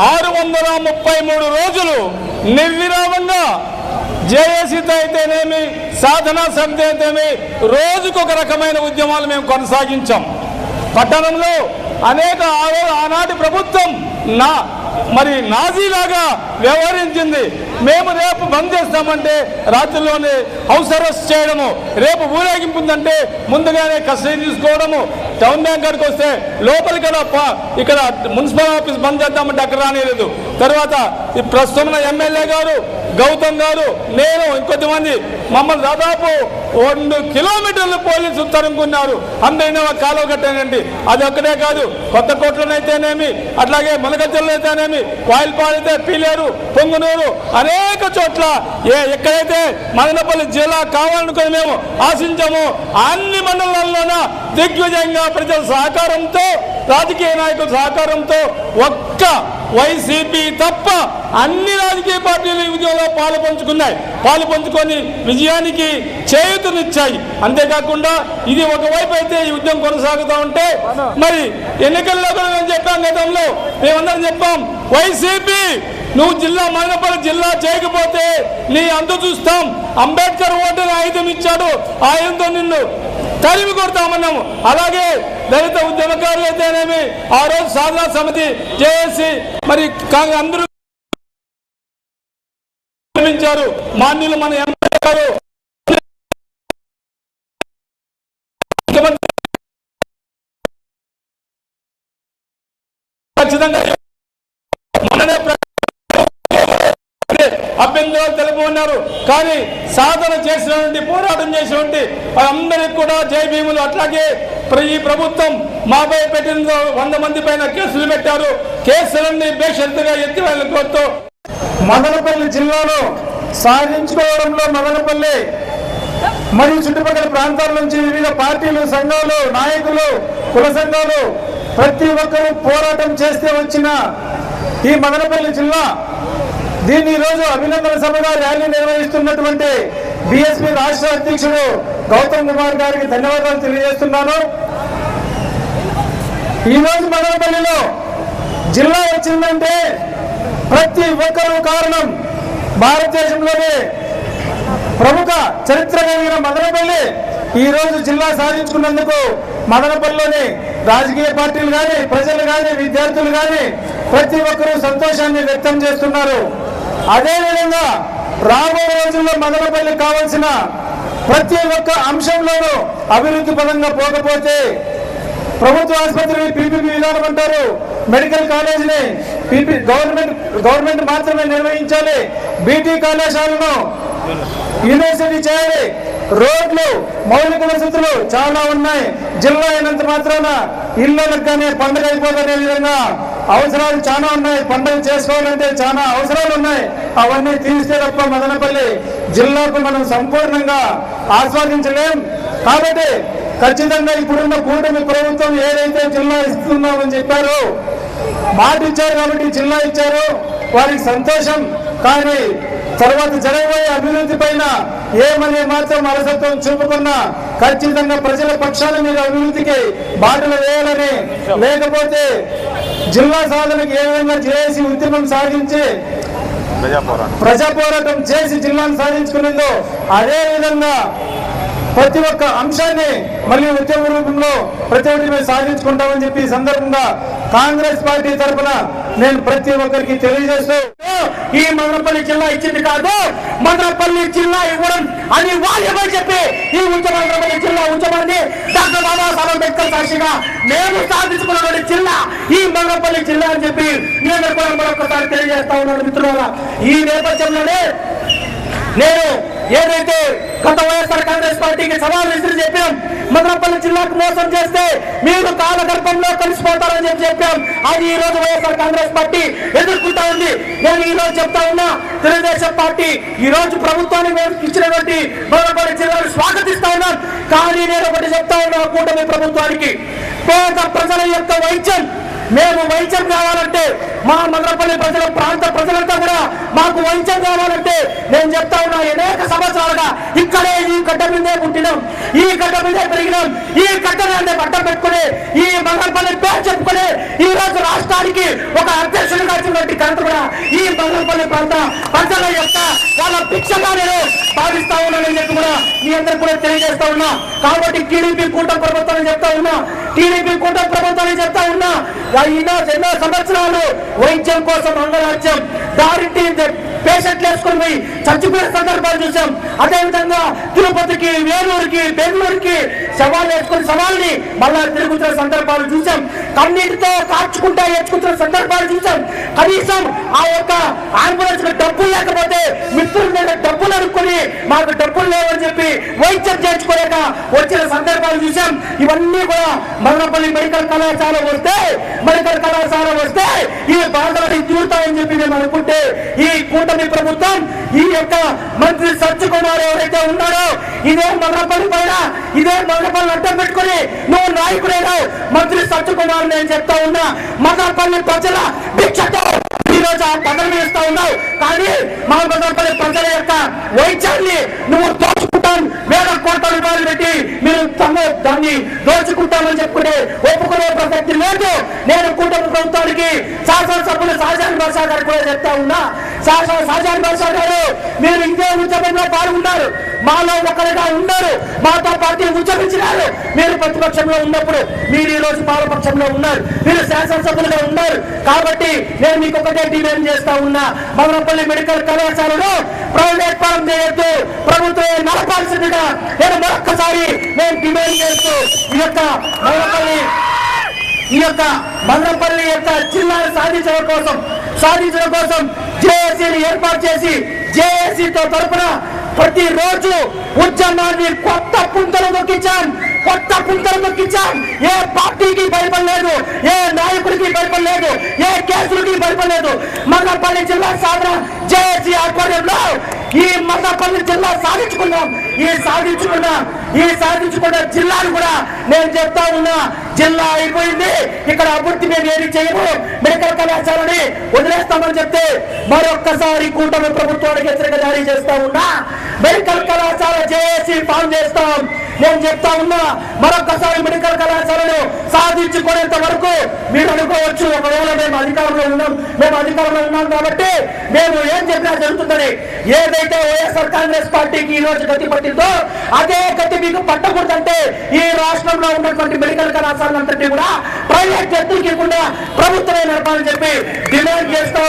633 రోజులు నిర్విరామంగా జేఏసీతో అయితేనేమి, సాధనా సమితి అయితేనేమి రోజుకొక రకమైన ఉద్యమాలు మేము కొనసాగించాం. పట్టణంలో అనేక ఆనాటి ప్రభుత్వం మరి నాజీలాగా వ్యవహరించింది. మేము రేపు బంద్ చేస్తామంటే రాత్రిలోనే హౌస్ అరెస్ట్ చేయడము, రేపు ఊరేగింపు ఉందంటే ముందుగానే కస్టడీ తీసుకోవడము, టౌన్ బ్యాంక్ కాడికి వస్తే లోపలికి ఇక్కడ మున్సిపల్ ఆఫీస్ బంద్ చేద్దామంటే అక్కడ రానిలేదు. తర్వాత ఈ ప్రస్తుతం ఎమ్మెల్యే గారు గౌతమ్ గారు, నేను ఇంకొద్దిమంది మమ్మల్ని దాదాపు 2 కిలోమీటర్లు పోలీసు తరుముకున్నారు. అందరినీ కాలువ కట్టానండి. అది ఒక్కటే కాదు, కొత్త కోట్లనైతేనేమి, అట్లాగే మొలగజ్జల్లో అయితేనేమి, వాయిల్పాడైతే పీలేరు, పొంగునూరు, అనేక చోట్ల ఎక్కడైతే మదనపల్లి జిల్లా కావాలనుకుని మేము ఆశించాము అన్ని మండలాల్లోన దిగ్విజయంగా ప్రజల సహకారంతో, రాజకీయ నాయకుల సహకారంతో ఒక్క వైసీపీ తప్ప అన్ని రాజకీయ పార్టీలు ఈ ఉద్యమంలో పాలు పంచుకొని విజయానికి చేయూతనిచ్చాయి. అంతేకాకుండా ఇది ఒకవైపు అయితే ఈ ఉద్యమం కొనసాగుతూ ఉంటే, మరి ఎన్నికల్లో కూడా మేము చెప్పాం, గతంలో మేమందరం చెప్పాం, వైసీపీ నువ్వు మదనపల్లి జిల్లా చేయకపోతే నీ అందు చూస్తాం. అంబేద్కర్ ఓటుని ఆయుధం ఇచ్చాడు, ఆయుధంతో నిన్ను తరిమి కొడతామన్నాము. అలాగే దళిత ఉద్యమకారులు అయితేనేమి, ఆ రోజు సాధనా సమితి జేఏసీ మరి అందరూ మాన్యులు మన ఎమ్మెల్యే గారు ఖచ్చితంగా అభ్యంతరాలు తెలుపు ఉన్నారు. కానీ సాధన చేసినటువంటి, పోరాటం చేసినటువంటి అందరికి కూడా జై భీములు. అట్లాగే ఈ ప్రభుత్వం మాపై పెట్టిన 100 మంది పైన కేసులు పెట్టారు. కేసులన్నీ బేషరతుగా ఎత్తివేయాలని కోరుతూ మదనపల్లి జిల్లాలో సాధించుకోవడంలో మదనపల్లి మరియు చుట్టుపక్కల ప్రాంతాల నుంచి వివిధ పార్టీలు, సంఘాలు, నాయకులు, కుల సంఘాలు ప్రతి ఒక్కరూ పోరాటం చేస్తే వచ్చిన ఈ మదనపల్లి జిల్లా దీన్ని ఈరోజు అభినందన సభగా ర్యాలీ నిర్వహిస్తున్నటువంటి బీఎస్పీ రాష్ట్ర అధ్యక్షుడు గౌతమ్ కుమార్ గారికి ధన్యవాదాలు తెలియజేస్తున్నాను. ఈరోజు మదనపల్లిలో జిల్లా వచ్చిందంటే ప్రతి ఒక్కరూ కారణం. భారతదేశంలోనే ప్రముఖ చరిత్ర కలిగిన మదనపల్లి ఈరోజు జిల్లా సాధించుకున్నందుకు మదనపల్లిలోని రాజకీయ పార్టీలు కానీ, ప్రజలు కానీ, విద్యార్థులు కానీ ప్రతి ఒక్కరూ సంతోషాన్ని వ్యక్తం చేస్తున్నారు. అదేవిధంగా రాబోయే రోజుల్లో మదనపల్లికి కావాల్సిన ప్రతి ఒక్క అంశంలోనూ అభివృద్ధి పరంగా పోకపోతే ప్రభుత్వ ఆసుపత్రిని పీపీపీ విధానం అంటారు, మెడికల్ కాలేజీని గవర్నమెంట్ మాత్రమే నిర్వహించాలి, బీటీ కళాశాలను యూనివర్సిటీ చేయాలి, రోడ్లు, మౌలిక వసతులు చాలా ఉన్నాయి. జిల్లా అయినంత మాత్రాన ఇళ్ళకు కానీ పండుగ అయిపోదనే విధంగా అవసరాలు చాలా ఉన్నాయి. పండుగ చేసుకోవాలంటే చాలా అవసరాలు ఉన్నాయి. అవన్నీ తీస్తే తప్ప మదనపల్లి జిల్లాకు మనం సంపూర్ణంగా ఆస్వాదించలేం. కాబట్టి ఖచ్చితంగా ఇప్పుడున్న కూటమి ప్రభుత్వం ఏదైతే జిల్లా ఇస్తున్నామని చెప్పారో, మాట ఇచ్చారు కాబట్టి జిల్లా ఇచ్చారు, వారికి సంతోషం. కానీ తర్వాత జరగబోయే అభివృద్ధి పైన ఏమనే మాత్రం అలసత్వం చూపకుండా ఖచ్చితంగా ప్రజల పక్షాల మీద అభివృద్ధికి బాటలు వేయాలని, లేకపోతే జిల్లా సాధనకు ఏ విధంగా చేసి ఉద్యమం సాగించి ప్రజా పోరాటం చేసి జిల్లాను సాధించుకునేందో అదే విధంగా ప్రతి ఒక్క అంశాన్ని మళ్ళీ ఉద్యమ రూపంలో ప్రతి ఒక్కటి మేము సాధించుకుంటామని చెప్పి ఈ సందర్భంగా కాంగ్రెస్ పార్టీ తరఫున నేను ప్రతి ఒక్కరికి తెలియజేస్తూ, ఈ మదనపల్లి జిల్లా ఇచ్చింది కాదు, మదనపల్లి జిల్లా ఇవ్వడం అనివార్యమని చెప్పి ఈ మదనపల్లి జిల్లా ఉద్యమాన్ని డాక్టర్ బాబాసాహెబ్ అంబేద్కర్ సాక్షిగా మేము సాధించుకున్నటువంటి జిల్లా ఈ మదనపల్లి జిల్లా అని చెప్పి నేను కూడా మరొకసారి తెలియజేస్తా ఉన్నాను. మిత్రులారా, ఈ నేపథ్యంలోనే నేను ఏదైతే గత వైఎస్ఆర్ కాంగ్రెస్ పార్టీకి సవాల్ విసిరి చెప్పాం, మదనపల్లి జిల్లాకు మోసం చేస్తే మీరు కాలగర్భంలో కలిసిపోతారని చెప్పాం. అది ఈ రోజు వైఎస్ఆర్ కాంగ్రెస్ పార్టీ ఎదుర్కొంటా ఉంది. నేను ఈ రోజు చెప్తా ఉన్నా, తెలుగుదేశం పార్టీ ఈ రోజు ప్రభుత్వానికి ఇచ్చినటువంటి మదనపల్లి జిల్లాను స్వాగతిస్తా ఉన్నాం. కానీ నేను ఒకటి చెప్తా ఉన్నా, కూటమి ప్రభుత్వానికి పేద ప్రజల యొక్క వైద్యం మేము వైద్యం కావాలంటే మా మదనపల్లి ప్రజల ప్రాంత ప్రజలంతా కూడా మాకు వైద్యం కావాలంటే నేను చెప్తా ఉన్నా అనేక సంవత్సరాలుగా ఇక్కడే ఈ గడ్డ మీదే పుట్టినాం, ఈ గడ్డ మీదే పెరిగినాం, ఈ గడ్డ మీద పట్టం పెట్టుకుని ఈ మదనపల్లి పేరు చెప్పుకుని ఈ రోజు రాష్ట్రానికి ఒక అధ్యక్షుడిగా వచ్చినటువంటి ఘనత కూడా ఈ మదనపల్లి ప్రాంత ప్రజల యొక్క వాళ్ళ భిక్షగా నేను భావిస్తా ఉన్నానని చెప్పి కూడా మీ అందరికి కూడా తెలియజేస్తా ఉన్నా. కాబట్టి టీడీపీ కూటమి ప్రభుత్వాన్ని చెప్తా ఉన్నా, టీడీపీ కూటమి ప్రభుత్వాన్ని చెప్తా ఉన్నా, ఎన్నో సంవత్సరాలు వైద్యం కోసం అంగరాజ్యం దారింటి పేషెంట్లు వేసుకుని పోయి చచ్చిపోయిన సందర్భాలు చూసాం. అదేవిధంగా తిరుపతికి, వేలూరుకి, బెంగళూరుకి సవాళ్ళు వేసుకుని సవాల్ని మళ్ళా తిరుగుతున్న సందర్భాలు చూసాం. కన్నీటితో కార్చుకుంటా ఏడ్చుకుంటున్న సందర్భాలు చూసాం. కనీసం ఆ యొక్క అంబులెన్స్ కు డబ్బులు లేకపోతే మిత్రుల మీద డబ్బులు అనుకుని మాకు డబ్బులు లేవని చెప్పి వైద్యం చేర్చుకోలేక వచ్చిన సందర్భాలు చూసాం. ఇవన్నీ కూడా మదనపల్లి మెడికల్ కళాశాల వస్తే ఈ బాధలని తీరుతాయని చెప్పి మేము అనుకుంటే ఈ కూటమి ప్రభుత్వం ఈ యొక్క మంత్రి సత్యకుమార్ ఎవరైతే ఉన్నారో ఇదే మదనపల్లి పైన ఇదే మదనపల్లి అడ్డం పెట్టుకుని నువ్వు నాయకుడైనావు మంత్రి సత్యకుమార్ నేను చెప్తా ఉన్నా. మదనపల్లి ప్రజల భిక్షతో ఈరోజు ఆ పదవి ఇస్తా ఉన్నావు, కానీ మా మదనపల్లి ప్రజల యొక్క వైద్యాన్ని నువ్వు దోచుకుంటాం, వేల కోట్ల రూపాయలు పెట్టి మీరు దాన్ని దోచుకుంటామని చెప్పుకునే ఒప్పుకునే ప్రసక్తి లేదు. నేను కూటమి ప్రభుత్వానికి శాసనసభ్యులు షాజహాన్ బాషా గారు కూడా చెప్తా ఉన్నా. షాజహాన్ బాషా గారు మీరు ఇదే ఉద్యమంలో పాల్గొన్నారు, మాలో ఒకరిగా ఉన్నారు, మాతో పార్టీ ఉద్యమించినారు. మీరు ప్రతిపక్షంలో ఉన్నప్పుడు మీరు ఈ రోజు పాలపక్షంలో ఉన్నారు, మీరు శాసనసభ్యులుగా ఉన్నారు. కాబట్టి నేను మీకు ఒకటే డిమాండ్ చేస్తా ఉన్నా, మదనపల్లి మెడికల్ కళాశాలను ప్రైవేట్ పరం చేయొద్దు, ప్రభుత్వం నడపాల్సిందిగా నేను మరొక్కసారి నేను డిమాండ్ చేస్తూ ఈ యొక్క మదనపల్లి యొక్క జిల్లాను సాధించడం కోసం జేఏసీని ఏర్పాటు చేసి జేఏసీతో తరపున ప్రతిరోజు ఉద్యమాన్ని కొత్త పుంతలు నొక్కించాం. ఏ పార్టీకి భయపడలేదు, ఏ నాయకుడికి భయపడలేదు, ఏ కేసులకి భయపడలేదు. మదనపల్లి జిల్లా సాధన జేఏసీ ఆధ్వర్యంలో ఈ మదనపల్లి జిల్లా సాధించుకున్నాం. ఈ సాధించుకున్న జిల్లాను కూడా నేను చెప్తా ఉన్నా, జిల్లా అయిపోయింది, ఇక్కడ అభివృద్ధి మేము ఏమి చేయము, మెడికల్ కళాశాలని వదిలేస్తామని చెప్తే మరొక్కసారి కూటమి ప్రభుత్వానికి హెచ్చరిక జారీ చేస్తా ఉన్నా. మెడికల్ కళాశాల జేఏసీ ఫామ్ చేస్తాం. నేను చెప్తా ఉన్నా, మరొక్కసారి మెడికల్ కళాశాలను సాధించుకునేంత వరకు మీరు అనుకోవచ్చు ఒకవేళ మేము అధికారంలో ఉన్నాం కాబట్టి మేము ఏం చెప్పినా జరుగుతుందని. ఏదైతే వైఎస్ఆర్ కాంగ్రెస్ పార్టీకి ఈ రోజు గతి పట్టిందో అదే గతి మీకు పట్టకూడదంటే ఈ రాష్ట్రంలో ఉన్నటువంటి మెడికల్ కళాశాలంతటి కూడా ప్రైవేట్ వ్యక్తులకి కూడా ప్రభుత్వమే నడపాలని చెప్పి డిమాండ్ చేస్తూ